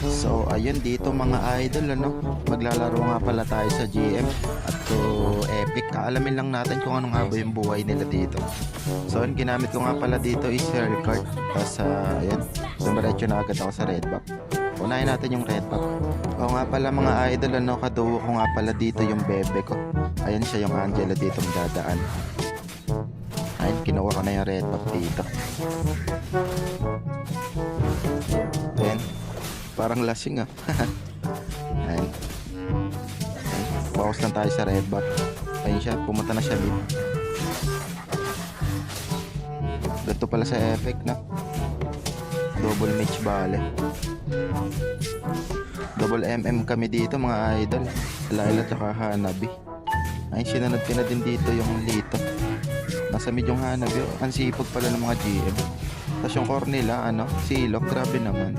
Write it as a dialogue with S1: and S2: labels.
S1: So ayun dito mga idol ano, maglalaro nga pala tayo sa GM at to Epic. Kaalamin lang natin kung anong aba yung buhay nila dito. So ang ginamit ko nga pala dito is share card. Tapos ayan, dumiretso na agad ako sa red back. Unahin natin yung red back. O nga pala mga idol ano, kaduo ko nga pala dito yung bebe ko. Ayan siya yung Angela dito dadaan. Ayun, kinuha ko na yung red back dito. Ayan, parang lasing ah. Ayan. Ayan, bawas lang tayo sa red back. Ayun siya, pumunta na siya mid. Dito pala sa effect na double match bale. Double MM kami dito mga idol. Laila tsaka Hanabi. Ay sinunod ko na din dito yung Lito. Nasa mid yung Hanabi. Ang sipag pala ng mga GM. Tapos yung core nila ano, Silok, grabe naman.